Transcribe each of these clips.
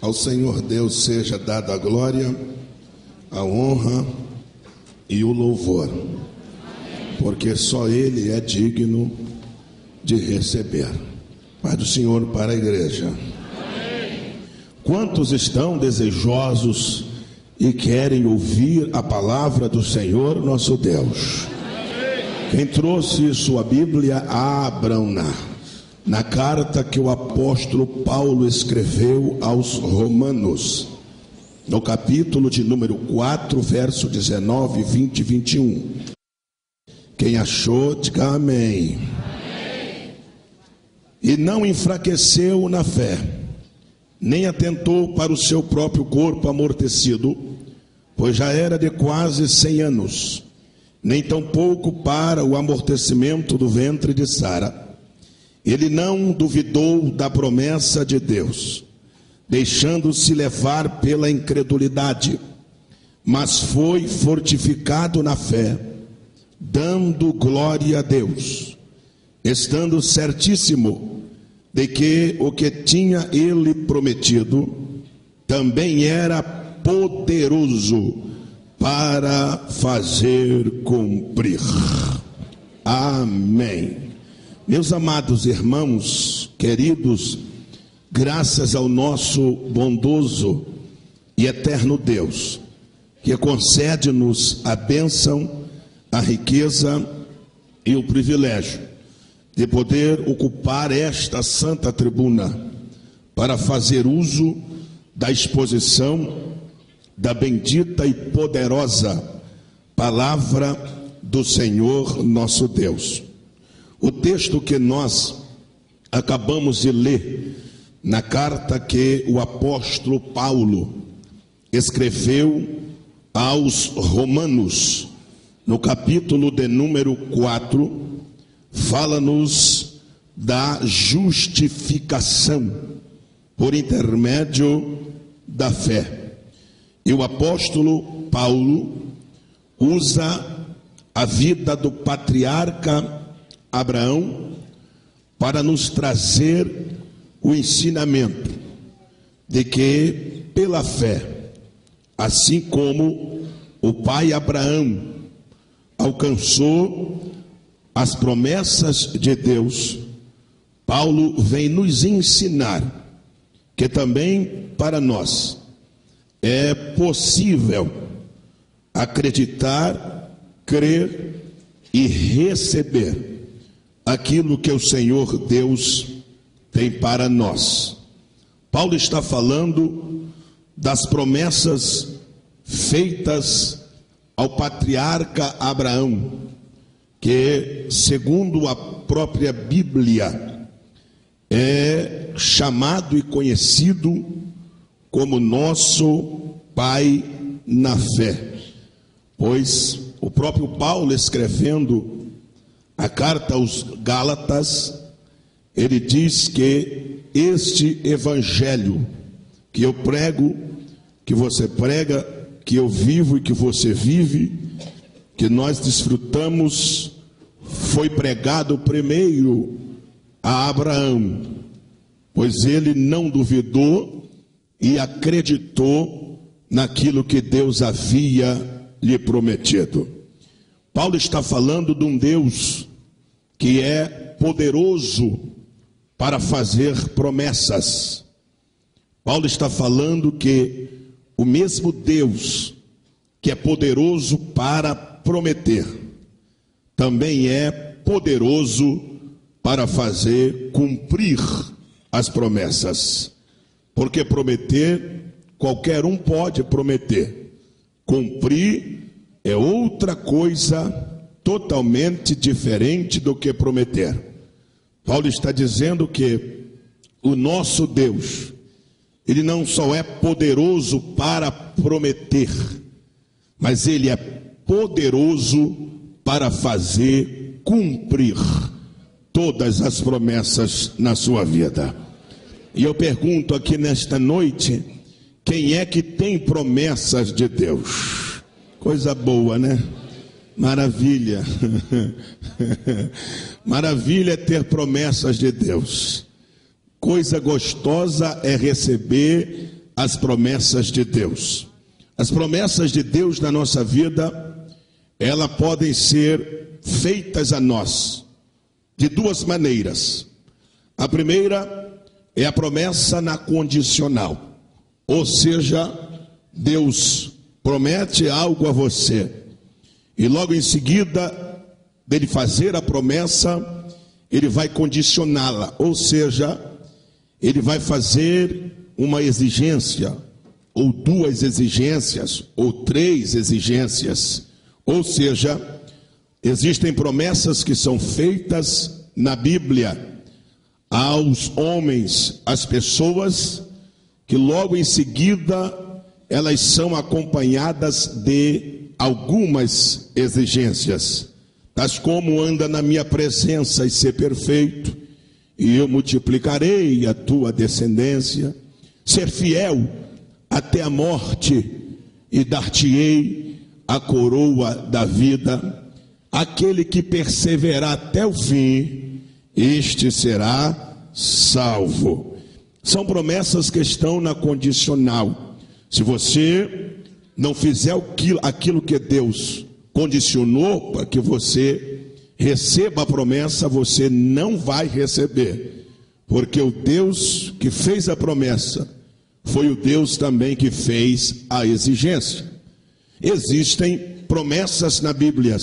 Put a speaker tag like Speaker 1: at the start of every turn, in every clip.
Speaker 1: Ao Senhor Deus seja dada a glória, a honra e o louvor, porque só Ele é digno de receber. Pai do Senhor para a igreja. Quantos estão desejosos e querem ouvir a palavra do Senhor nosso Deus? Quem trouxe sua Bíblia, abram-na na carta que o apóstolo Paulo escreveu aos Romanos, no capítulo de número 4, verso 19, 20 e 21. Quem achou, diga amém. E não enfraqueceu na fé, nem atentou para o seu próprio corpo amortecido, pois já era de quase 100 anos, nem tampouco para o amortecimento do ventre de Sara. Ele não duvidou da promessa de Deus, deixando-se levar pela incredulidade, mas foi fortificado na fé, dando glória a Deus, estando certíssimo de que o que tinha ele prometido também era poderoso para fazer cumprir. Amém. Meus amados irmãos, queridos, graças ao nosso bondoso e eterno Deus, que concede-nos a bênção, a riqueza e o privilégio de poder ocupar esta santa tribuna para fazer uso da exposição da bendita e poderosa palavra do Senhor nosso Deus. O texto que nós acabamos de ler na carta que o apóstolo Paulo escreveu aos Romanos, no capítulo de número 4, fala-nos da justificação por intermédio da fé. E o apóstolo Paulo usa a vida do patriarca Abraão para nos trazer o ensinamento de que pela fé, assim como o pai Abraão alcançou as promessas de Deus, Paulo vem nos ensinar que também para nós é possível acreditar, crer e receber aquilo que o Senhor Deus tem para nós. Paulo está falando das promessas feitas ao patriarca Abraão, que, segundo a própria Bíblia, é chamado e conhecido como nosso pai na fé. Pois o próprio Paulo, escrevendo a carta aos Gálatas, ele diz que este evangelho que eu prego, que você prega, que eu vivo e que você vive, que nós desfrutamos, foi pregado primeiro a Abraão, pois ele não duvidou e acreditou naquilo que Deus havia lhe prometido. Paulo está falando de um Deus que é poderoso para fazer promessas. Paulo está falando que o mesmo Deus que é poderoso para prometer, também é poderoso para fazer cumprir as promessas. Porque prometer, qualquer um pode prometer. Cumprir é outra coisa totalmente diferente do que prometer. Paulo está dizendo que o nosso Deus, ele não só é poderoso para prometer, mas ele é poderoso para fazer cumprir todas as promessas na sua vida. E eu pergunto aqui nesta noite, quem é que tem promessas de Deus? Coisa boa, né? Maravilha. Maravilha é ter promessas de Deus. Coisa gostosa é receber as promessas de Deus. As promessas de Deus na nossa vida, elas podem ser feitas a nós de duas maneiras. A primeira é a promessa na condicional, ou seja, Deus promete algo a você e logo em seguida dele fazer a promessa, ele vai condicioná-la, ou seja, ele vai fazer uma exigência, ou duas exigências, ou três exigências. Ou seja, existem promessas que são feitas na Bíblia aos homens, às pessoas, que logo em seguida elas são acompanhadas de algumas exigências, tais como: anda na minha presença e ser perfeito, e eu multiplicarei a tua descendência, ser fiel até a morte, e dar-te-ei a coroa da vida. Aquele que perseverar até o fim, este será salvo. São promessas que estão na condicional. Se você não fizer aquilo que Deus condicionou para que você receba a promessa, você não vai receber, porque o Deus que fez a promessa foi o Deus também que fez a exigência. Existem promessas na Bíblia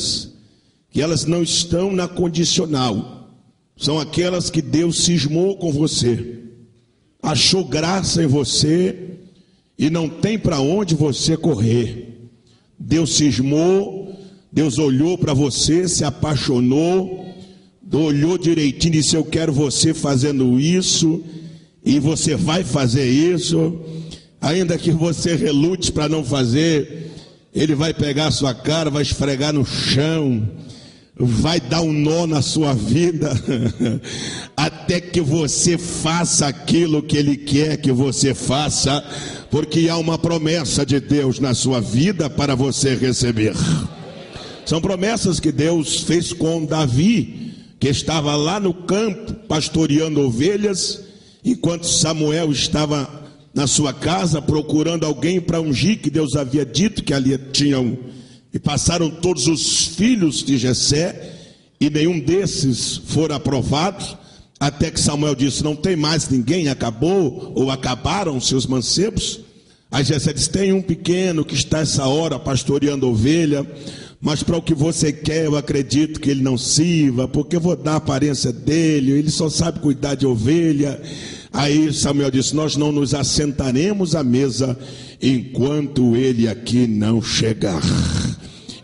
Speaker 1: que elas não estão na condicional, são aquelas que Deus cismou com você, achou graça em você e não tem para onde você correr. Deus cismou, Deus olhou para você, se apaixonou, olhou direitinho e disse: eu quero você fazendo isso, e você vai fazer isso, ainda que você relute para não fazer, ele vai pegar a sua cara, vai esfregar no chão, vai dar um nó na sua vida, até que você faça aquilo que ele quer que você faça, porque há uma promessa de Deus na sua vida para você receber. São promessas que Deus fez com Davi, que estava lá no campo pastoreando ovelhas, enquanto Samuel estava na sua casa procurando alguém para ungir, que Deus havia dito que ali tinham. E passaram todos os filhos de Jessé, e nenhum desses foram aprovados, até que Samuel disse: não tem mais ninguém, acabou, ou acabaram seus mancebos. Aí Jessé disse: tem um pequeno que está essa hora pastoreando ovelha, mas para o que você quer, eu acredito que ele não sirva, porque eu vou dar a aparência dele, ele só sabe cuidar de ovelha. Aí Samuel disse: nós não nos assentaremos à mesa enquanto ele aqui não chegar.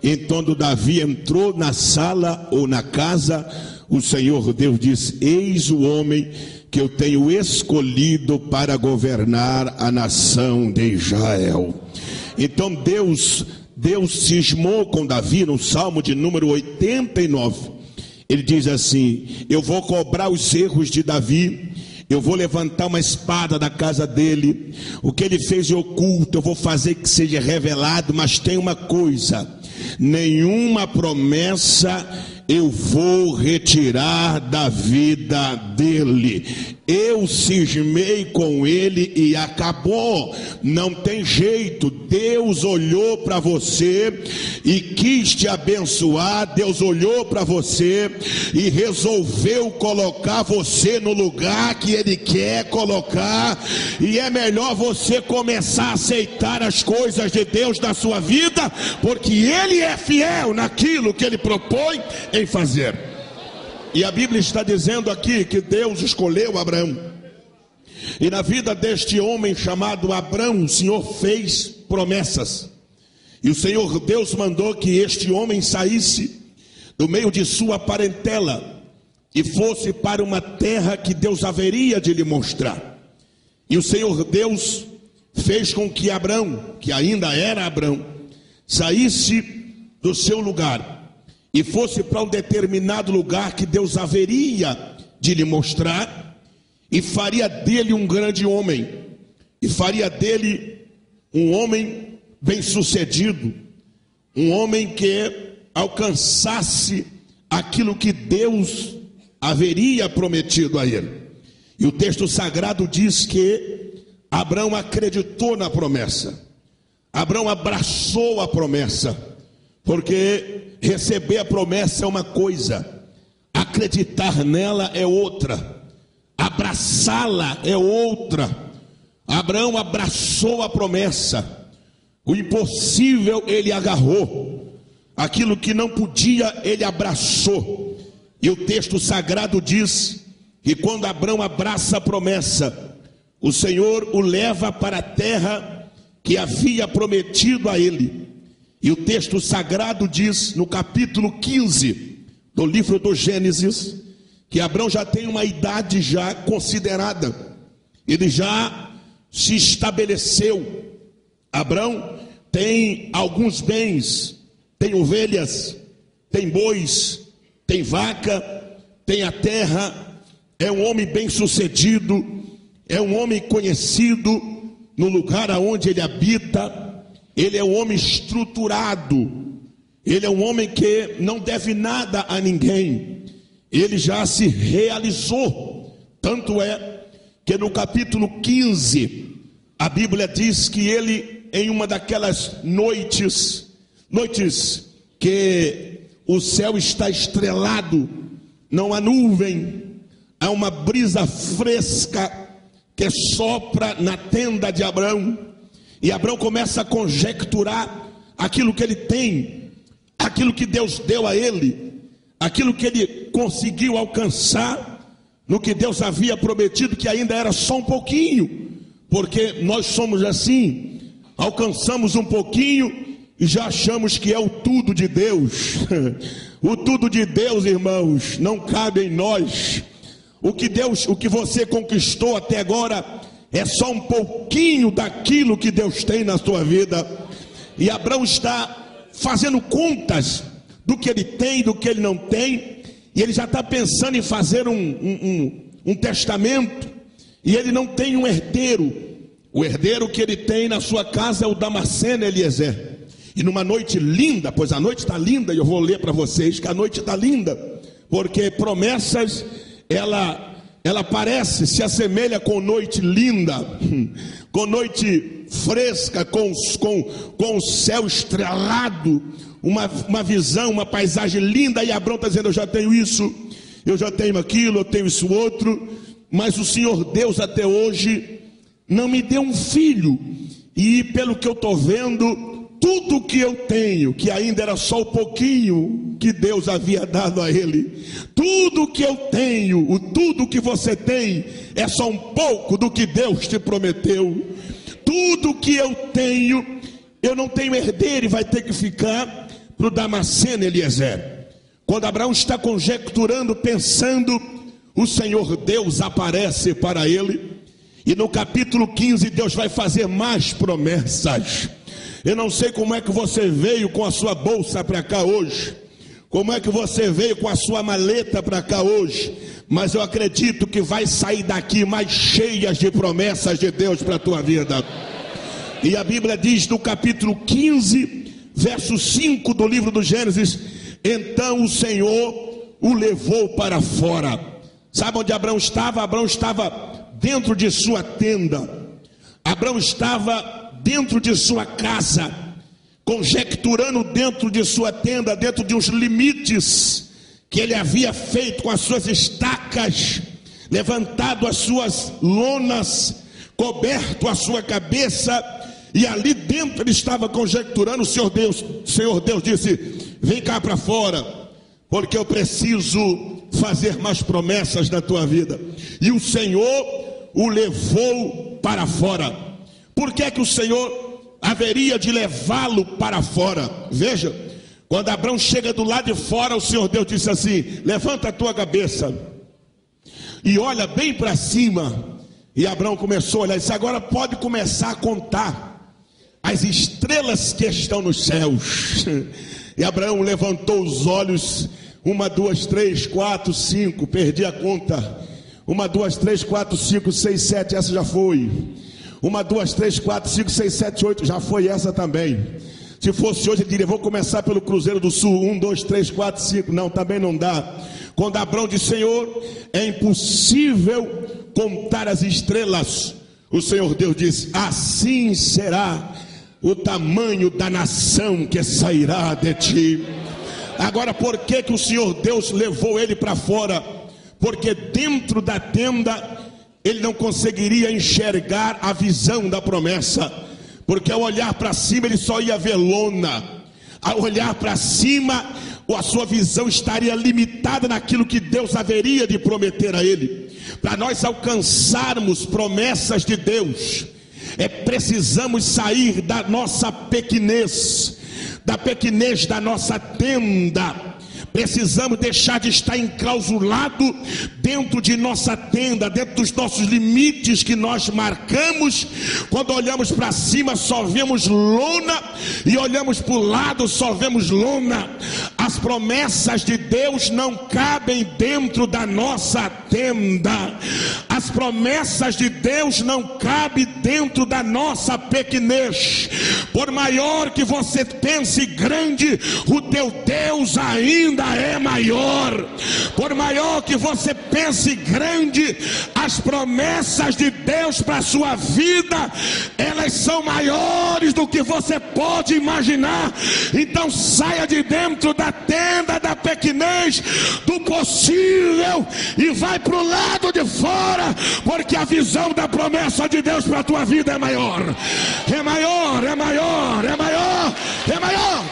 Speaker 1: Então Davi entrou na sala ou na casa, o Senhor Deus disse: eis o homem que eu tenho escolhido para governar a nação de Israel. Então Deus cismou com Davi no Salmo de número 89. Ele diz assim: eu vou cobrar os erros de Davi, eu vou levantar uma espada da casa dele, o que ele fez em oculto eu vou fazer que seja revelado, mas tem uma coisa: nenhuma promessa eu vou retirar da vida dele. Eu cismei com ele e acabou, não tem jeito. Deus olhou para você e quis te abençoar. Deus olhou para você e resolveu colocar você no lugar que ele quer colocar, e é melhor você começar a aceitar as coisas de Deus na sua vida, porque ele é fiel naquilo que ele propõe em fazer. E a Bíblia está dizendo aqui que Deus escolheu Abraão, e na vida deste homem chamado Abraão, o Senhor fez promessas, e o Senhor Deus mandou que este homem saísse do meio de sua parentela e fosse para uma terra que Deus haveria de lhe mostrar. E o Senhor Deus fez com que Abraão, que ainda era Abraão, saísse do seu lugar e fosse para um determinado lugar que Deus haveria de lhe mostrar, e faria dele um grande homem, e faria dele um homem bem-sucedido, um homem que alcançasse aquilo que Deus haveria prometido a ele. E o texto sagrado diz que Abraão acreditou na promessa. Abraão abraçou a promessa, porque receber a promessa é uma coisa, acreditar nela é outra, abraçá-la é outra. Abraão abraçou a promessa, o impossível ele agarrou, aquilo que não podia ele abraçou. E o texto sagrado diz que quando Abraão abraça a promessa, o Senhor o leva para a terra que havia prometido a ele. E o texto sagrado diz no capítulo 15 do livro do Gênesis, que Abraão já tem uma idade já considerada, ele já se estabeleceu. Abraão tem alguns bens, tem ovelhas, tem bois, tem vaca, tem a terra, é um homem bem sucedido, é um homem conhecido no lugar aonde ele habita, ele é um homem estruturado, ele é um homem que não deve nada a ninguém, ele já se realizou. Tanto é que no capítulo 15, a Bíblia diz que ele, em uma daquelas noites que o céu está estrelado, não há nuvem, há uma brisa fresca que sopra na tenda de Abraão, e Abraão começa a conjecturar aquilo que ele tem, aquilo que Deus deu a ele, aquilo que ele conseguiu alcançar, no que Deus havia prometido, que ainda era só um pouquinho, porque nós somos assim, alcançamos um pouquinho e já achamos que é o tudo de Deus. O tudo de Deus, irmãos, não cabe em nós. O que você conquistou até agora é só um pouquinho daquilo que Deus tem na sua vida. E Abraão está fazendo contas do que ele tem, do que ele não tem, e ele já está pensando em fazer um testamento, e ele não tem um herdeiro. O herdeiro que ele tem na sua casa é o Damasceno Eliezer. E numa noite linda, pois a noite está linda, e eu vou ler para vocês que a noite está linda, porque promessas, ela parece, se assemelha com noite linda, com noite fresca, com o céu estrelado, uma visão, uma paisagem linda. E Abraão está dizendo: eu já tenho isso, eu já tenho aquilo, eu tenho isso outro, mas o Senhor Deus até hoje não me deu um filho, e pelo que eu estou vendo, tudo que eu tenho, que ainda era só o pouquinho que Deus havia dado a ele, tudo que eu tenho, tudo que você tem, é só um pouco do que Deus te prometeu. Tudo que eu tenho, eu não tenho herdeiro, e vai ter que ficar para o Damasceno Eliezer. Quando Abraão está conjecturando, pensando, o Senhor Deus aparece para ele, e no capítulo 15 Deus vai fazer mais promessas. Eu não sei como é que você veio com a sua bolsa para cá hoje, como é que você veio com a sua maleta para cá hoje, mas eu acredito que vai sair daqui mais cheias de promessas de Deus para a tua vida. E a Bíblia diz no capítulo 15, verso 5 do livro do Gênesis: então o Senhor o levou para fora. Sabe onde Abraão estava? Abraão estava dentro de sua tenda, Abraão estava dentro de sua casa, conjecturando dentro de sua tenda, dentro de uns limites que ele havia feito com as suas estacas, levantado as suas lonas, coberto a sua cabeça, e ali dentro ele estava conjecturando. O Senhor Deus disse: vem cá para fora, porque eu preciso fazer mais promessas na tua vida. E o Senhor o levou para fora. Por que é que o Senhor haveria de levá-lo para fora? Veja, quando Abraão chega do lado de fora, o Senhor Deus disse assim: levanta a tua cabeça e olha bem para cima. E Abraão começou a olhar e disse: agora pode começar a contar as estrelas que estão nos céus. E Abraão levantou os olhos: 1, 2, 3, 4, 5, perdi a conta. 1, 2, 3, 4, 5, 6, 7, essa já foi. 1, 2, 3, 4, 5, 6, 7, 8, já foi essa também. Se fosse hoje, eu diria: vou começar pelo Cruzeiro do Sul. 1, 2, 3, 4, 5. Não, também não dá. Quando Abraão disse: Senhor, é impossível contar as estrelas, o Senhor Deus diz: assim será o tamanho da nação que sairá de ti. Agora, por que o Senhor Deus levou ele para fora? Porque dentro da tenda ele não conseguiria enxergar a visão da promessa, porque ao olhar para cima ele só ia ver lona. Ao olhar para cima, a sua visão estaria limitada naquilo que Deus haveria de prometer a ele. Para nós alcançarmos promessas de Deus, precisamos sair da nossa pequenez, da nossa tenda. Precisamos deixar de estar enclausulado dentro de nossa tenda, dentro dos nossos limites que nós marcamos. Quando olhamos para cima só vemos lona, e olhamos para o lado só vemos lona. As promessas de Deus não cabem dentro da nossa tenda. As promessas de Deus não cabem dentro da nossa pequenez. Por maior que você pense grande, o teu Deus ainda é maior. Por maior que você pense grande, as promessas de Deus para a sua vida, elas são maiores do que você pode imaginar. Então saia de dentro da tenda da pequenez, do possível, e vai para o lado de fora, porque a visão da promessa de Deus para a tua vida é maior. É maior, é maior, é maior, é maior.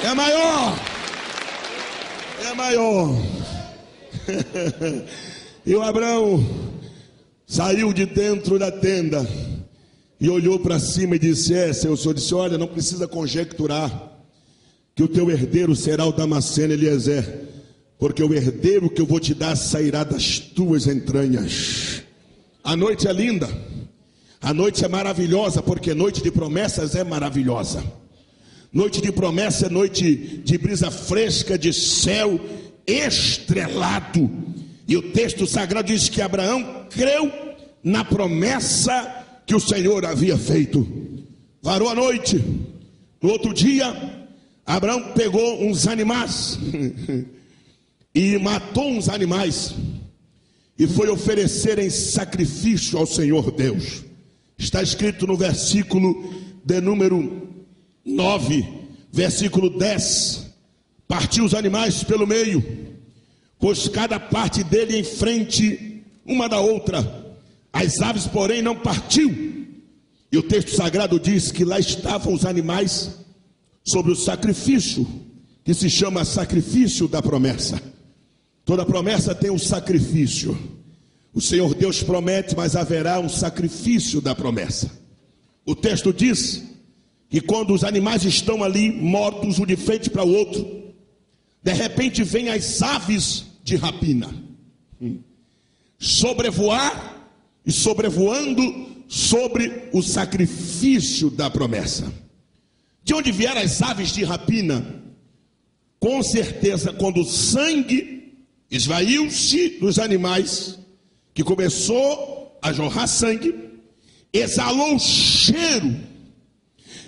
Speaker 1: É maior, é maior. E o Abraão saiu de dentro da tenda e olhou para cima e disse: Senhor, o Senhor disse: olha, não precisa conjecturar que o teu herdeiro será o Damasceno Eliezer, porque o herdeiro que eu vou te dar sairá das tuas entranhas. A noite é linda, a noite é maravilhosa, porque noite de promessas é maravilhosa. Noite de promessa é noite de brisa fresca, de céu estrelado. E o texto sagrado diz que Abraão creu na promessa que o Senhor havia feito. Varou a noite. No outro dia, Abraão pegou uns animais e matou uns animais e foi oferecer em sacrifício ao Senhor Deus. Está escrito no versículo de número 9, versículo 10: partiu os animais pelo meio, pois cada parte dele em frente uma da outra. As aves, porém, não partiu. E o texto sagrado diz que lá estavam os animais sobre o sacrifício, que se chama sacrifício da promessa. Toda promessa tem um sacrifício. O Senhor Deus promete, mas haverá um sacrifício da promessa. O texto diz que quando os animais estão ali mortos, um de frente para o outro, de repente vem as aves de rapina sobrevoar e sobrevoando sobre o sacrifício da promessa. De onde vieram as aves de rapina? Com certeza, quando o sangue esvaiu-se dos animais, que começou a jorrar sangue, exalou o cheiro,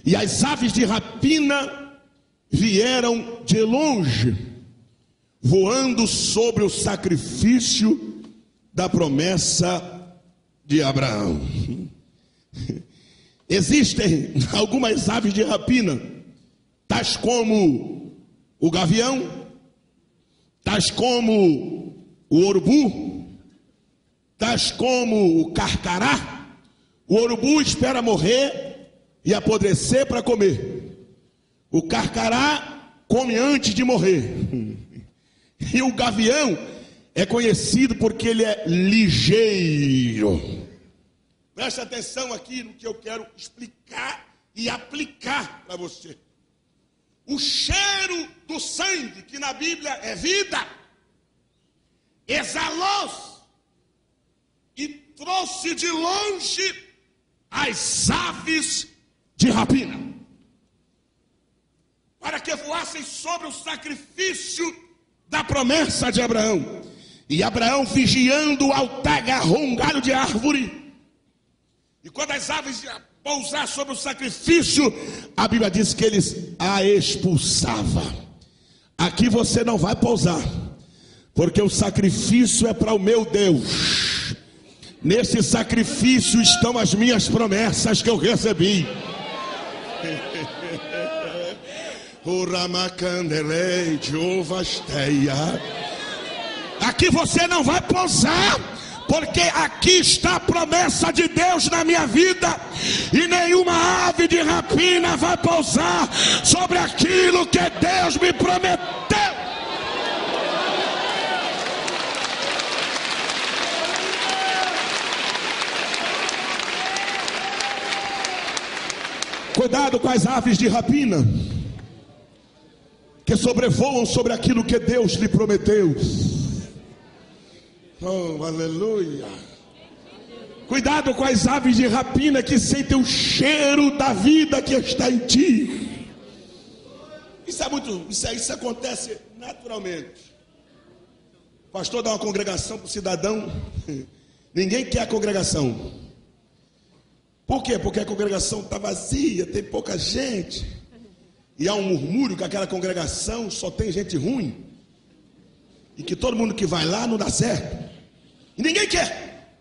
Speaker 1: e as aves de rapina vieram de longe, voando sobre o sacrifício da promessa de Abraão. Existem algumas aves de rapina, tais como o gavião, tais como o urubu, tais como o carcará. O urubu espera morrer e apodrecer para comer. O carcará come antes de morrer. E o gavião é conhecido porque ele é ligeiro. Preste atenção aqui no que eu quero explicar e aplicar para você. O cheiro do sangue, que na Bíblia é vida, exalou-se e trouxe de longe as aves de rapina, para que voassem sobre o sacrifício da promessa de Abraão. E Abraão, vigiando o altar, agarrou um galho de árvore, e quando as aves iam pousar sobre o sacrifício, a Bíblia diz que eles a expulsavam. Aqui você não vai pousar, porque o sacrifício é para o meu Deus. Nesse sacrifício estão as minhas promessas que eu recebi. Aqui você não vai pousar, porque aqui está a promessa de Deus na minha vida, e nenhuma ave de rapina vai pousar sobre aquilo que Deus me prometeu. Cuidado com as aves de rapina que sobrevoam sobre aquilo que Deus lhe prometeu. Oh, aleluia. Cuidado com as aves de rapina que sentem o cheiro da vida que está em ti. Isso acontece naturalmente. O pastor dá uma congregação para o cidadão. Ninguém quer a congregação. Por quê? Porque a congregação está vazia, tem pouca gente. E há um murmúrio que aquela congregação só tem gente ruim. E que todo mundo que vai lá não dá certo. E ninguém quer.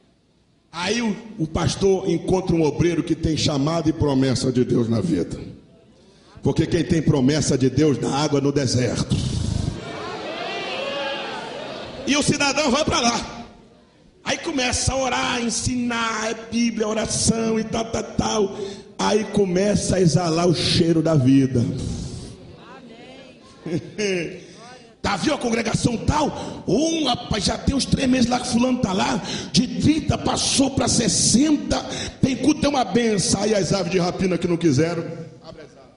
Speaker 1: Aí o pastor encontra um obreiro que tem chamado e promessa de Deus na vida. Porque quem tem promessa de Deus dá água no deserto. E o cidadão vai para lá. Aí começa a orar, ensinar, é Bíblia, oração e tal. Aí começa a exalar o cheiro da vida. Tá, viu a congregação tal? Rapaz, já tem uns 3 meses lá que fulano tá lá. De 30 passou para 60. Tem culto, tem uma benção. Aí as aves de rapina que não quiseram. Abre as aves.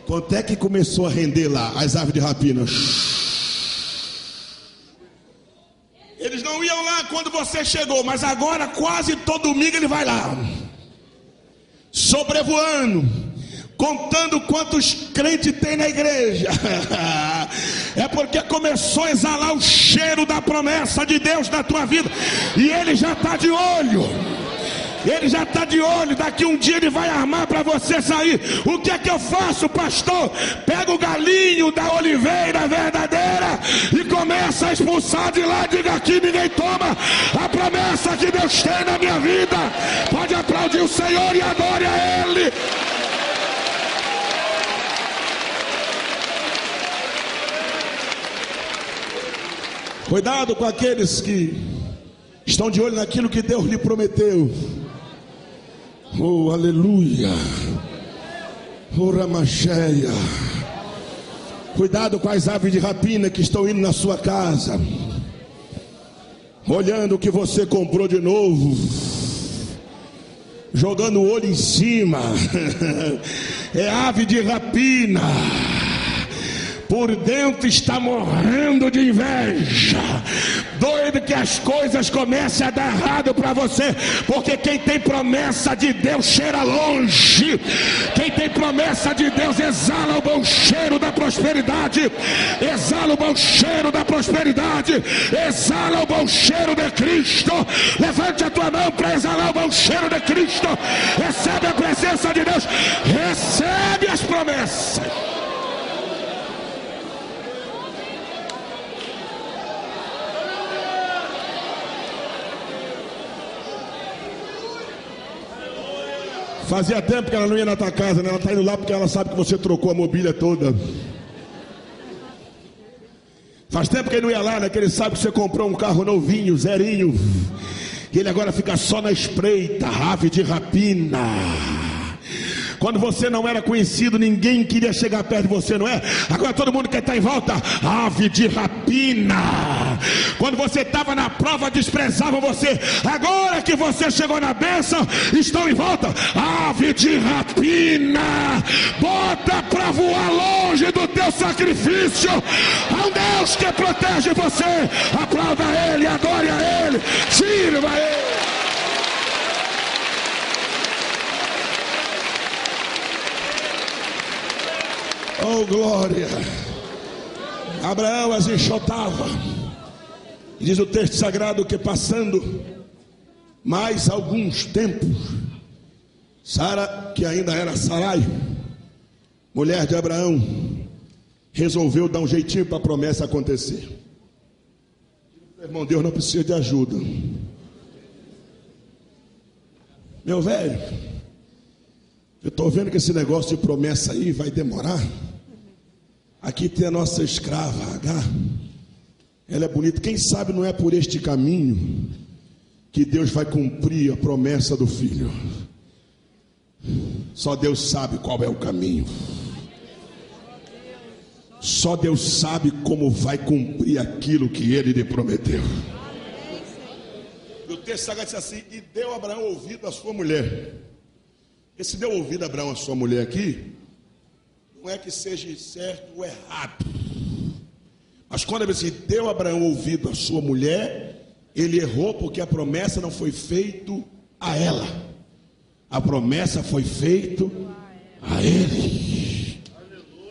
Speaker 1: Quanto é que começou a render lá as aves de rapina? Eles não iam lá quando você chegou, mas agora quase todo domingo ele vai lá, sobrevoando, contando quantos crentes tem na igreja. É porque começou a exalar o cheiro da promessa de Deus na tua vida, e ele já está de olho. Ele já está de olho, daqui um dia ele vai armar para você sair. O que é que eu faço, pastor? Pega o galinho da oliveira verdadeira e começa a expulsar de lá. Diga: aqui ninguém toma a promessa que Deus tem na minha vida. Pode aplaudir o Senhor e adore a Ele. Cuidado com aqueles que estão de olho naquilo que Deus lhe prometeu. Oh, aleluia. Oh, Ramacheia. Cuidado com as aves de rapina que estão indo na sua casa, olhando o que você comprou de novo, jogando o olho em cima. É ave de rapina. Por dentro está morrendo de inveja, doido que as coisas comecem a dar errado para você, porque quem tem promessa de Deus cheira longe. Quem tem promessa de Deus exala o bom cheiro da prosperidade, exala o bom cheiro da prosperidade, exala o bom cheiro de Cristo. Levante a tua mão para exalar o bom cheiro de Cristo. Recebe a presença de Deus, recebe as promessas. Fazia tempo que ela não ia na tua casa, né? Ela está indo lá porque ela sabe que você trocou a mobília toda. Faz tempo que ele não ia lá, né? Que ele sabe que você comprou um carro novinho, zerinho. E ele agora fica só na espreita, ave de rapina. Quando você não era conhecido, ninguém queria chegar perto de você, não é? Agora todo mundo quer estar em volta. Ave de rapina. Quando você estava na prova, desprezavam você. Agora que você chegou na bênção, estão em volta. Ave de rapina. Bota para voar longe do teu sacrifício. Há um Deus que protege você. Aplauda Ele, adore a Ele, sirva a Ele. Oh, glória. Abraão as enxotava. Diz o texto sagrado que passando Mais alguns tempos, Sara, que ainda era Sarai, mulher de Abraão, resolveu dar um jeitinho para a promessa acontecer. Irmão, Deus não precisa de ajuda. Meu velho, eu estou vendo que esse negócio de promessa aí vai demorar. Aqui tem a nossa escrava H. Ela é bonita. Quem sabe não é por este caminho que Deus vai cumprir a promessa do filho. Só Deus sabe qual é o caminho. Só Deus sabe como vai cumprir aquilo que Ele lhe prometeu. E o texto sagrado diz assim: e deu Abraão ouvido à sua mulher. Esse deu ouvido a Abraão à sua mulher aqui, não é que seja certo ou errado, mas quando ele diz deu Abraão ouvido à sua mulher, ele errou, porque a promessa não foi feita a ela, a promessa foi feita a ele.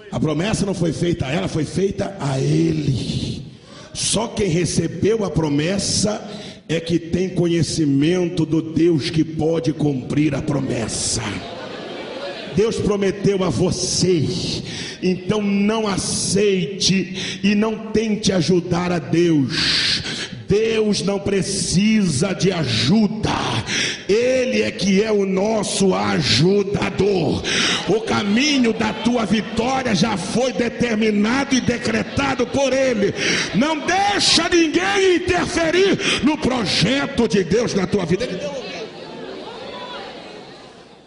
Speaker 1: A promessa não foi feita a ela, foi feita a ele. Só quem recebeu a promessa é que tem conhecimento do Deus que pode cumprir a promessa. Deus prometeu a você, então não aceite e não tente ajudar a Deus. Deus não precisa de ajuda, Ele é que é o nosso ajudador. O caminho da tua vitória já foi determinado e decretado por Ele. Não deixa ninguém interferir no projeto de Deus na tua vida. Ele deu ouvido.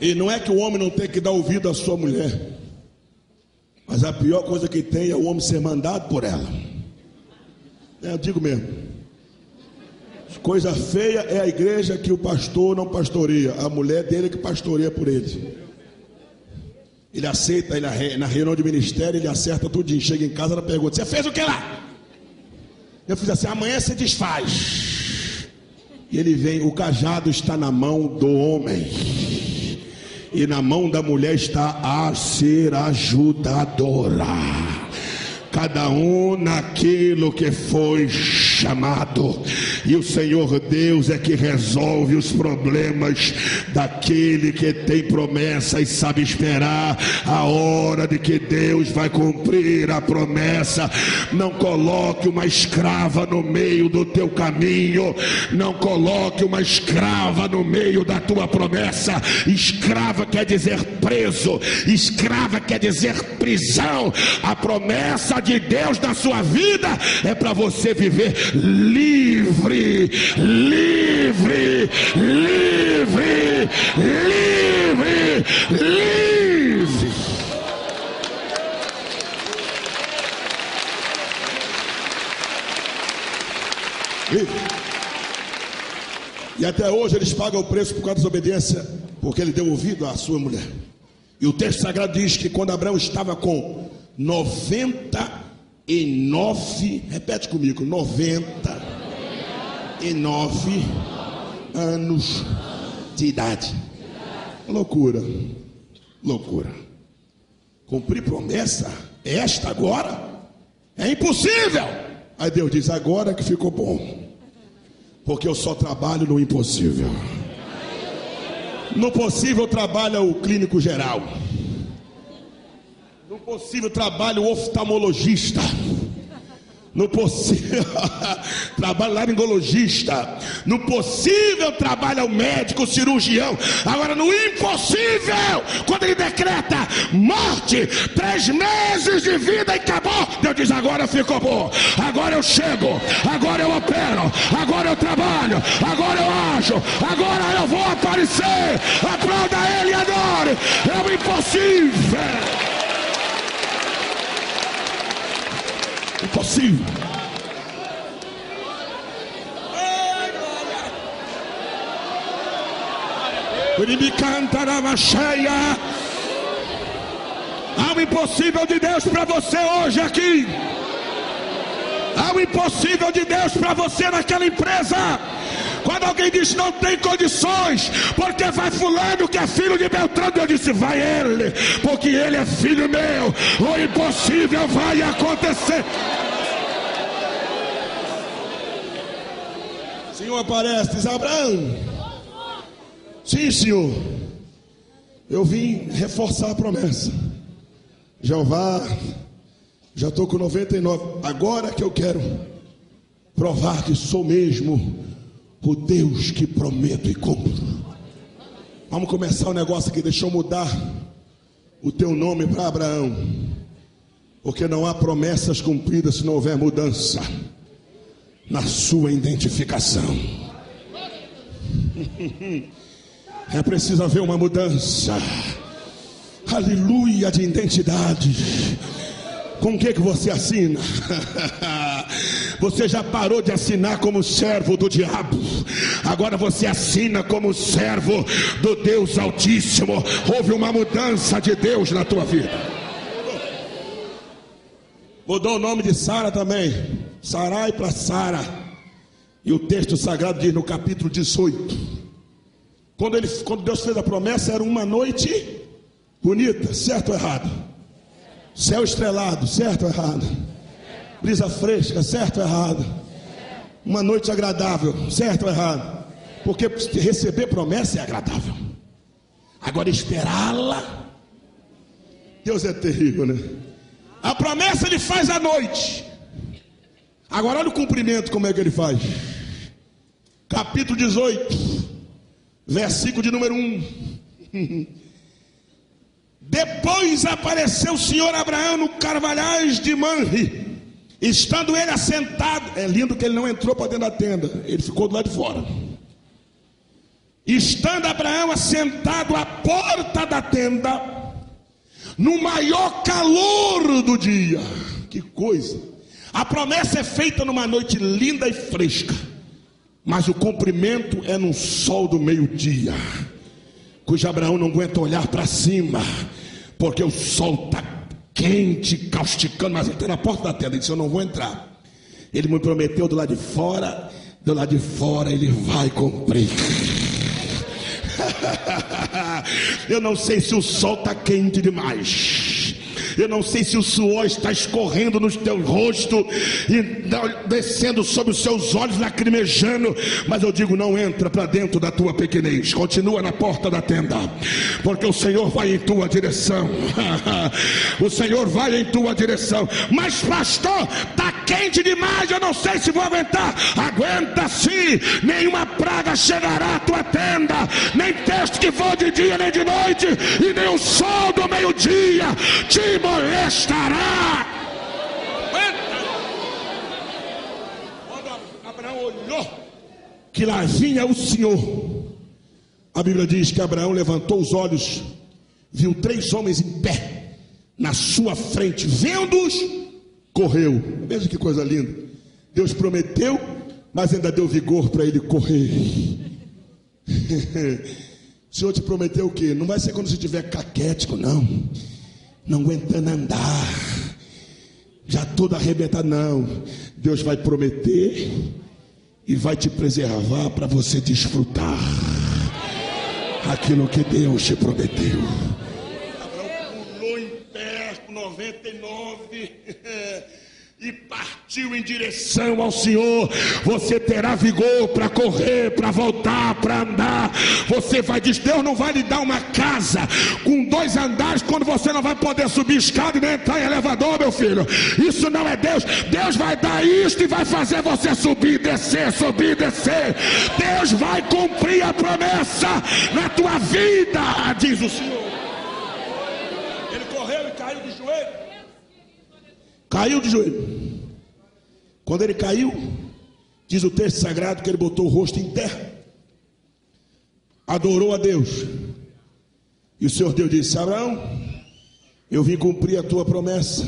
Speaker 1: E não é que o homem não tem que dar ouvido à sua mulher, mas a pior coisa que tem é o homem ser mandado por ela. Eu digo mesmo. Coisa feia é a igreja que o pastor não pastoreia, a mulher dele que pastoreia por ele. Ele aceita, ele, na reunião de ministério, ele acerta tudinho. Chega em casa, ela pergunta: você fez o que lá? Eu fiz assim: amanhã se desfaz. E ele vem: o cajado está na mão do homem, e na mão da mulher está a ser ajudadora. Cada um naquilo que foi chamado, e o Senhor Deus é que resolve os problemas daquele que tem promessa e sabe esperar a hora de que Deus vai cumprir a promessa. Não coloque uma escrava no meio do teu caminho, não coloque uma escrava no meio da tua promessa. Escrava quer dizer preso, escrava quer dizer prisão. A promessa de Deus na sua vida é para você viver livre, livre, livre, livre, livre. E até hoje eles pagam o preço por causa da desobediência, porque ele deu ouvido à sua mulher. E o texto sagrado diz que quando Abraão estava com 99, repete comigo, 99 anos de idade. Loucura, loucura. Cumprir promessa, esta agora, é impossível. Aí Deus diz: agora que ficou bom, porque eu só trabalho no impossível. No possível trabalha o clínico geral, no possível trabalha o oftalmologista, no possível trabalha o laringologista, no possível trabalha o médico, o cirurgião. Agora no impossível, quando ele decreta morte, 3 meses de vida e acabou, Deus diz: agora ficou bom, agora eu chego, agora eu opero, agora eu trabalho, agora eu ajo, agora eu vou aparecer. Aplauda Ele e adore. É o impossível. Impossível. Ele me cantará na cheia. Há um impossível de Deus para você hoje aqui. Há um impossível de Deus para você naquela empresa. Quando alguém diz não tem condições, porque vai fulano que é filho de Beltrano, eu disse: vai ele, porque ele é filho meu. O impossível vai acontecer. O Senhor aparece, diz: Abraão, Sim, Senhor. Eu vim reforçar a promessa. Jeová, já estou com 99. Agora que eu quero provar que sou mesmo o Deus que prometo e cumpro. Vamos começar o negócio aqui. Deixa eu mudar o teu nome para Abraão, porque não há promessas cumpridas se não houver mudança na sua identificação. É preciso haver uma mudança, aleluia, de identidade. Com o que você assina? Você já parou de assinar como servo do diabo. Agora você assina como servo do Deus Altíssimo. Houve uma mudança de Deus na tua vida. Mudou o nome de Sara também. Sarai para Sara. E o texto sagrado diz no capítulo 18. Quando Deus fez a promessa, era uma noite bonita, certo ou errado? Céu estrelado, certo ou errado? Brisa fresca, certo ou errado? Uma noite agradável, certo ou errado? Porque receber promessa é agradável. Agora esperá-la, Deus é terrível, né? A promessa ele faz à noite. Agora olha o cumprimento, como é que ele faz. Capítulo 18, versículo de número 1. Depois apareceu o Senhor Abraão no carvalhais de Manre, estando ele assentado. É lindo que ele não entrou para dentro da tenda, ele ficou do lado de fora. Estando Abraão assentado à porta da tenda, no maior calor do dia. Que coisa! A promessa é feita numa noite linda e fresca, mas o cumprimento é no sol do meio-dia, cujo Abraão não aguenta olhar para cima, porque o sol está quente, causticando, mas ele está na porta da tenda. Ele disse: eu não vou entrar. Ele me prometeu do lado de fora ele vai cumprir. Eu não sei se o sol está quente demais, eu não sei se o suor está escorrendo no teu rosto e descendo sobre os seus olhos, lacrimejando, mas eu digo: não entra para dentro da tua pequenez, continua na porta da tenda, porque o Senhor vai em tua direção. O Senhor vai em tua direção. Mas pastor, está quente demais, eu não sei se vou aguentar. Aguenta sim, nenhuma praga chegará à tua tenda, nem peste que for de dia nem de noite, e nem o sol do meio-dia te molestará. Quando Abraão olhou que lá vinha o Senhor, a Bíblia diz que Abraão levantou os olhos, viu 3 homens em pé na sua frente, vendo-os, correu. Veja que coisa linda. Deus prometeu, mas ainda deu vigor para ele correr. O Senhor te prometeu o quê? Não vai ser quando você estiver caquético, não aguentando andar, já todo arrebentado, não. Deus vai prometer e vai te preservar para você desfrutar aquilo que Deus te prometeu. Abraão pulou em pé com 99 e partiu em direção ao Senhor. Você terá vigor para correr, para voltar, para andar. Você vai dizer: Deus não vai lhe dar uma casa com 2 andares quando você não vai poder subir escada e nem entrar em elevador, meu filho. Isso não é Deus. Deus vai dar isto e vai fazer você subir e descer, subir e descer. Deus vai cumprir a promessa na tua vida, diz o Senhor. Ele correu e caiu de joelho. Caiu de joelho. Quando ele caiu, diz o texto sagrado que ele botou o rosto em terra, adorou a Deus. E o Senhor Deus disse: Abraão, eu vim cumprir a tua promessa.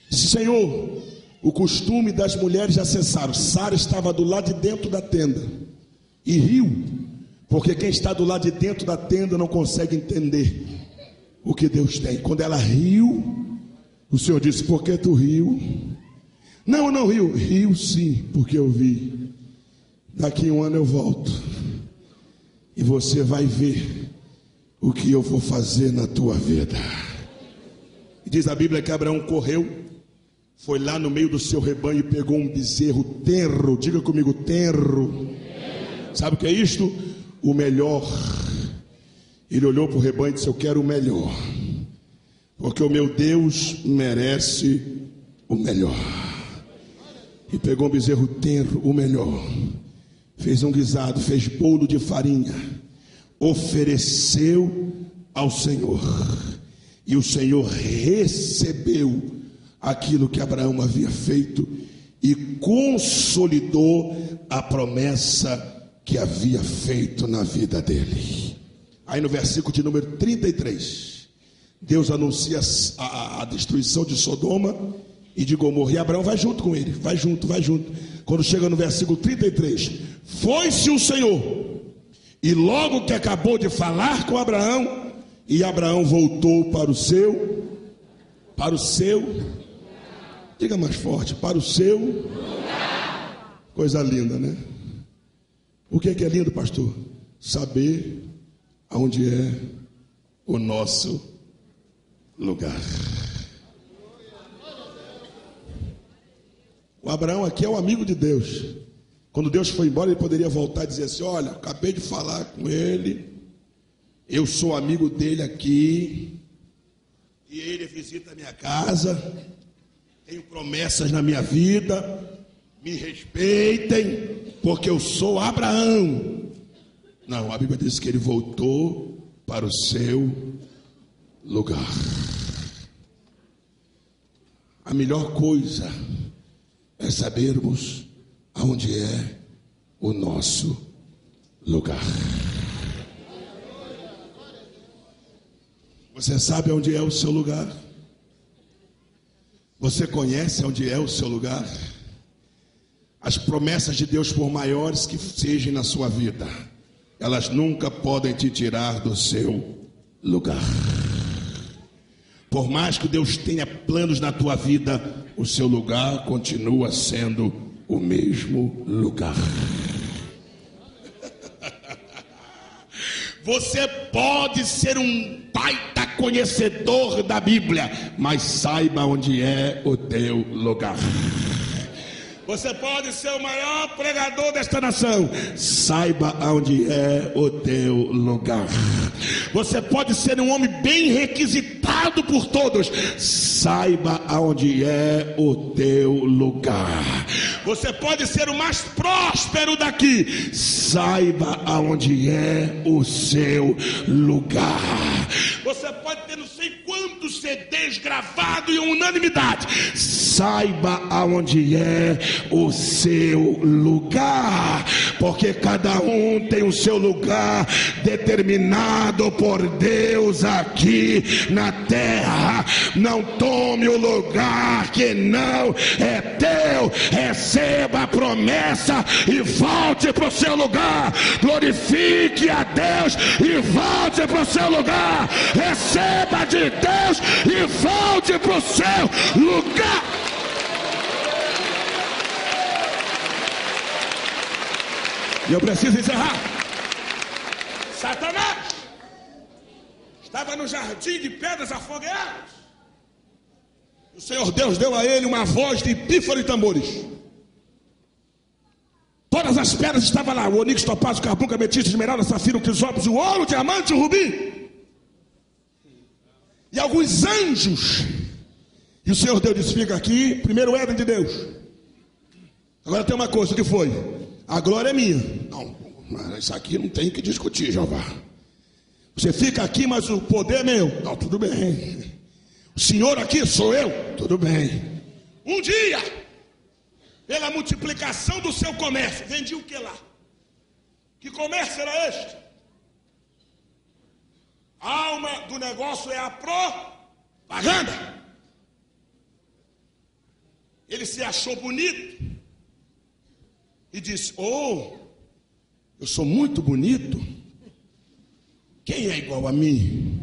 Speaker 1: Disse: Senhor, o costume das mulheres já cessaram. Sara estava do lado de dentro da tenda e riu, porque quem está do lado de dentro da tenda não consegue entender o que Deus tem. Quando ela riu, o Senhor disse: por que tu riu? Não, não riu. Riu sim, porque eu vi. Daqui 1 ano eu volto e você vai ver o que eu vou fazer na tua vida. E diz a Bíblia que Abraão correu, foi lá no meio do seu rebanho e pegou um bezerro tenro. Diga comigo: tenro. Sabe o que é isto? O melhor Ele olhou para o rebanho e disse: eu quero o melhor, porque o meu Deus merece o melhor. E pegou um bezerro tenro, o melhor, fez um guisado, fez bolo de farinha, ofereceu ao Senhor, e o Senhor recebeu aquilo que Abraão havia feito e consolidou a promessa que havia feito na vida dele. Aí no versículo de número 33, Deus anuncia a destruição de Sodoma e de Gomorra, e Abraão vai junto com ele, vai junto. Quando chega no versículo 33, foi-se o Senhor, e logo que acabou de falar com Abraão, e Abraão voltou para o seu, diga mais forte, para o seu lugar. Coisa linda, né? O que é lindo, pastor? Saber aonde é o nosso lugar. O Abraão aqui é o amigo de Deus. Quando Deus foi embora, ele poderia voltar e dizer assim: olha, acabei de falar com ele, eu sou amigo dele aqui, e ele visita a minha casa, tenho promessas na minha vida, me respeitem, porque eu sou Abraão. Não, a Bíblia diz que ele voltou para o seu lugar. A melhor coisa é sabermos aonde é o nosso lugar. Você sabe onde é o seu lugar? Você conhece onde é o seu lugar? As promessas de Deus, por maiores que sejam na sua vida, elas nunca podem te tirar do seu lugar. Por mais que Deus tenha planos na tua vida, o seu lugar continua sendo o mesmo lugar. Você pode ser um baita conhecedor da Bíblia, mas saiba onde é o teu lugar. Você pode ser o maior pregador desta nação, saiba onde é o teu lugar. Você pode ser um homem bem requisitado por todos, saiba aonde é o teu lugar. Você pode ser o mais próspero daqui, saiba aonde é o seu lugar. Você pode ter não sei quantos CDs gravados em unanimidade, saiba aonde é o seu lugar, porque cada um tem o seu lugar determinado por Deus aqui na terra. Não tome o lugar que não é teu, receba a promessa e volte para o seu lugar. Glorifique a Deus e volte para o seu lugar. Receba de Deus e volte para o seu lugar. E eu preciso encerrar. Satanás estava no jardim de pedras afogueadas. O Senhor Deus deu a ele uma voz de pífaro e tambores. Todas as pedras estavam lá: o onix, topázio, carbúnculo, ametista, esmeralda, safiro, crisópis, o ouro, o diamante, o rubi. E alguns anjos. E o Senhor Deus disse: fica aqui, primeiro Éden de Deus. Agora tem uma coisa, o que foi? A glória é minha. Não, isso aqui não tem que discutir, Jeová. Você fica aqui, mas o poder é meu. Não, tudo bem. O Senhor aqui sou eu. Tudo bem. Um dia, pela multiplicação do seu comércio, vendia o que lá? Que comércio era este? A alma do negócio é a propaganda. Ele se achou bonito e disse: oh, eu sou muito bonito, quem é igual a mim?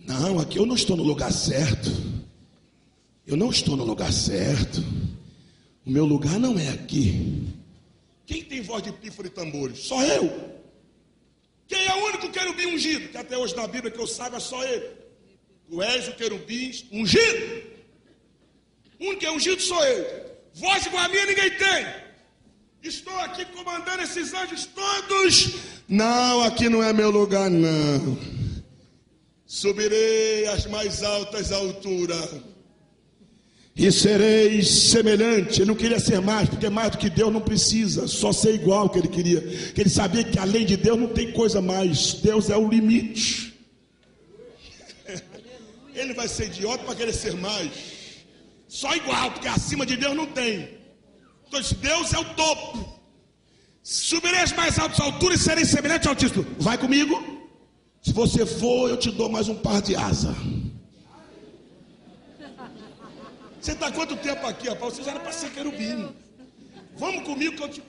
Speaker 1: Não, aqui eu não estou no lugar certo. Eu não estou no lugar certo. O meu lugar não é aqui. Quem tem voz de pífaro e tambores? Só eu. Quem é o único querubim ungido? Que até hoje na Bíblia que eu saiba, só ele. Tu és o querubim ungido. O único que é ungido sou eu. Voz igual a minha ninguém tem. Estou aqui comandando esses anjos todos. Não, aqui não é meu lugar, não. Subirei às mais altas alturas e serei semelhante. Ele não queria ser mais, porque mais do que Deus não precisa, só ser igual que ele queria. Que ele sabia que além de Deus não tem coisa mais. Deus é o limite. Ele vai ser idiota para querer ser mais. Só igual, porque acima de Deus não tem. Então Deus é o topo. Subirei às mais altas alturas e serei semelhante ao Altíssimo. Vai comigo? Se você for, eu te dou mais um par de asa. Você está quanto tempo aqui, rapaz? Você já era para ser querubim. Vamos comigo que eu te...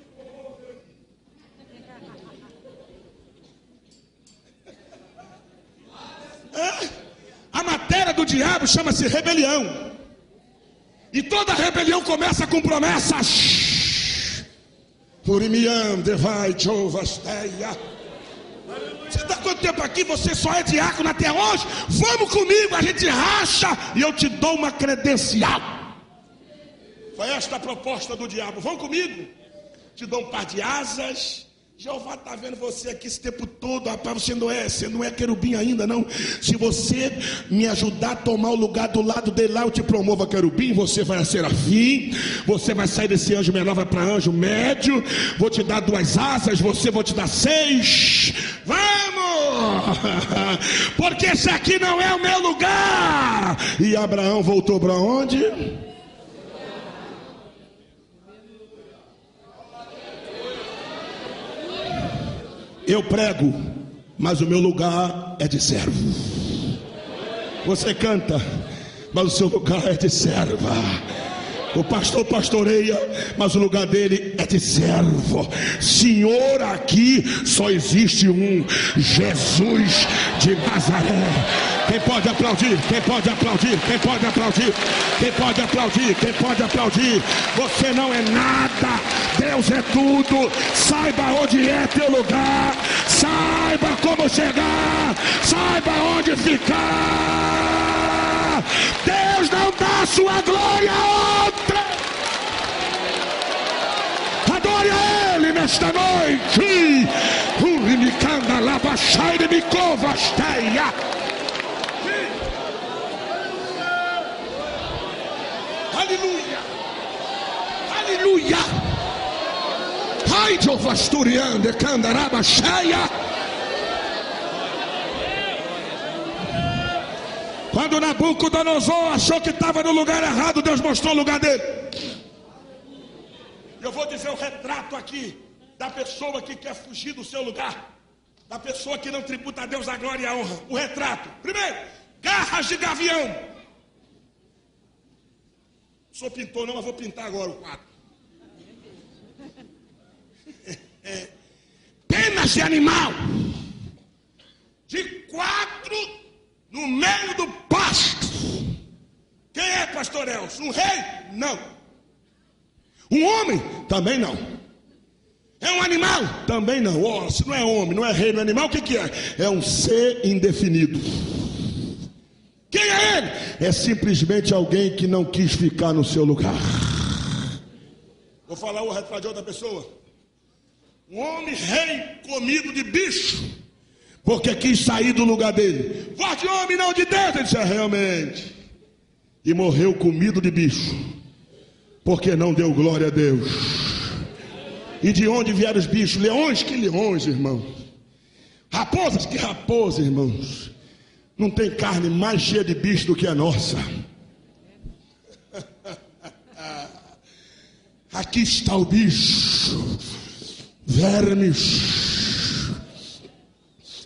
Speaker 1: A matéria do diabo chama-se rebelião. E toda rebelião começa com promessas. Urimiam, devai, jovasteia. Você está quanto tempo aqui? Você só é diácono até hoje? Vamos comigo, a gente racha e eu te dou uma credencial. Foi esta a proposta do diabo. Vamos comigo? Te dou um par de asas. Jeová está vendo você aqui esse tempo todo, rapaz. Você não é querubim ainda, não. Se você me ajudar a tomar o lugar do lado dele lá, eu te promovo a querubim. Você vai a serafim. Você vai sair desse anjo menor, vai para anjo médio. Vou te dar 2 asas, vou te dar 6. Vamos! Porque esse aqui não é o meu lugar. E Abraão voltou para onde? Eu prego, mas o meu lugar é de servo. Você canta, mas o seu lugar é de serva. O pastor pastoreia, mas o lugar dele é de servo. Senhor, aqui só existe um: Jesus de Nazaré. Quem pode aplaudir? Quem pode aplaudir? Quem pode aplaudir? Quem pode aplaudir? Quem pode aplaudir? Você não é nada, Deus é tudo. Saiba onde é teu lugar, saiba como chegar, saiba onde ficar. Deus não dá sua glória a outra. Adore a Ele nesta noite. Aleluia, aleluia. Ai, Jovasturiande, Candaraba, Cheia. Quando Nabucodonosor achou que estava no lugar errado, Deus mostrou o lugar dele. Eu vou dizer o retrato aqui da pessoa que quer fugir do seu lugar, da pessoa que não tributa a Deus a glória e a honra. O retrato: primeiro, garras de gavião. Não sou pintor não, mas vou pintar agora o quadro. Penas de animal, de 4 no meio do pasto. Quem é, pastor Elcio? Um rei? Não. Um homem? Também não. É um animal? Também não. Oh, se não é homem, não é rei, não é animal, o que é? É um ser indefinido. Quem é ele? É simplesmente alguém que não quis ficar no seu lugar. Vou falar o retrato de outra pessoa. Um homem rei comido de bicho, porque quis sair do lugar dele. Voz de homem, não de Deus. Ele disse: realmente. E morreu comido de bicho, porque não deu glória a Deus. E de onde vieram os bichos? Leões? Que leões, irmãos. Raposas? Que raposas, irmãos. Não tem carne mais cheia de bicho do que a nossa. Aqui está o bicho. Vermes.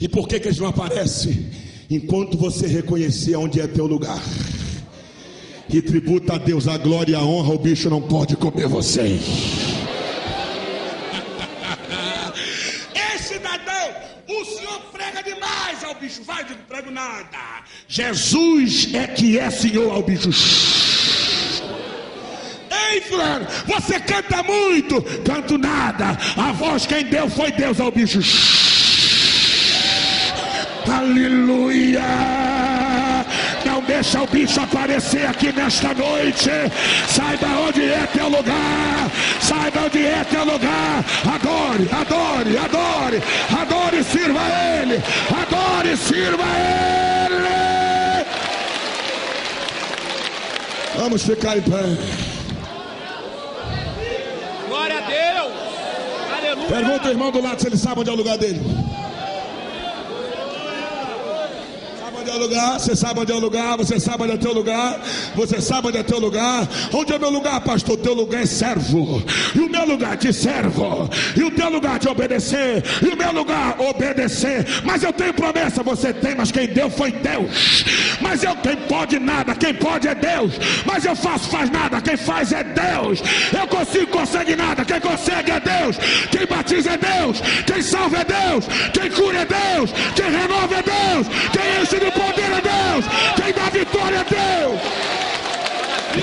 Speaker 1: E por que eles não aparecem? Enquanto você reconhecer onde é teu lugar e tributa a Deus a glória e a honra, o bicho não pode comer você. Esse cidadão, o senhor prega demais ao bicho. Vai, não prego nada. Jesus é que é senhor ao bicho. Ei, fulano, você canta muito. Canto nada. A voz quem deu foi Deus ao bicho. Aleluia. Não deixa o bicho aparecer aqui nesta noite. Saiba onde é teu lugar. Saiba onde é teu lugar. Adore, adore, adore. Adore e sirva a Ele. Adore e sirva a Ele. Vamos ficar em pé.
Speaker 2: Glória a Deus. Aleluia.
Speaker 1: Pergunta o irmão do lado se ele sabe onde é o lugar dele. Sabe onde é o lugar? Você sabe onde é o lugar? Você sabe onde é teu lugar? Você sabe onde é teu lugar? Onde é meu lugar, pastor? Teu lugar é servo. E o meu lugar de servo. E o teu lugar de obedecer. E o meu lugar obedecer. Mas eu tenho promessa. Você tem, mas quem deu foi Deus. Mas quem pode nada. Quem pode é Deus. Mas eu faz nada. Quem faz é Deus. Eu consegue nada. Quem consegue é Deus. Quem batiza é Deus. Quem salva é Deus. Quem cura é Deus. Quem renova é Deus. Quem enche de poder é Deus. Quem dá vitória é Deus.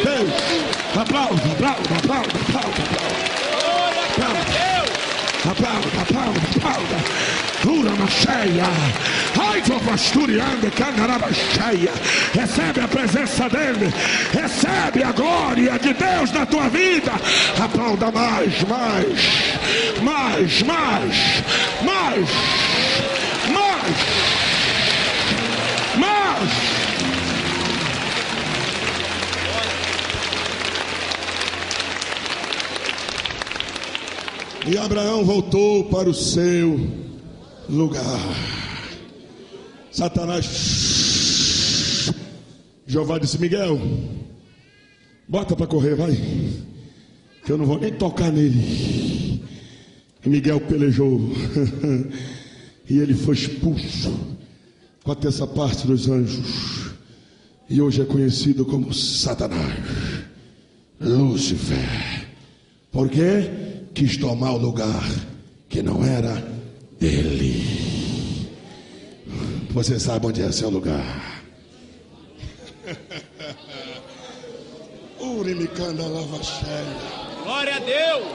Speaker 1: Deus. Aplauda, aplauda, aplauda, aplauda, aplauda, aplauda. Dura uma cheia. Ai, tua pasturianda, canaraba cheia. Recebe a presença dele. Recebe a glória de Deus na tua vida. Aplauda mais. E Abraão voltou para o seu lugar. Satanás, Jeová disse: Miguel, bota para correr, vai, que eu não vou nem tocar nele. E Miguel pelejou e ele foi expulso com a terça parte dos anjos, e hoje é conhecido como Satanás, Lúcifer. Por quê? Quis tomar o lugar que não era dele. Você sabe onde é seu lugar.
Speaker 2: Glória a Deus.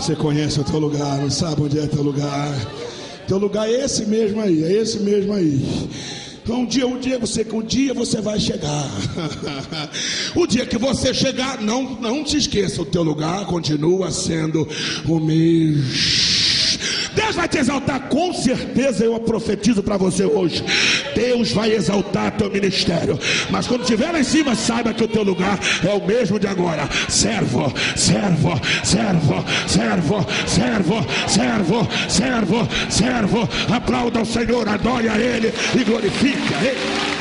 Speaker 1: Você conhece o teu lugar, não sabe onde é teu lugar. Teu lugar é esse mesmo aí, é esse mesmo aí. Um dia você vai chegar. O dia que você chegar, não se esqueça, o teu lugar continua sendo o mesmo. Deus vai te exaltar, com certeza. Eu profetizo para você hoje: Deus vai exaltar teu ministério. Mas quando estiver lá em cima, saiba que o teu lugar é o mesmo de agora. Servo, servo, servo, servo, servo, servo, servo, servo. Aplauda o Senhor, adore a Ele e glorifique a Ele.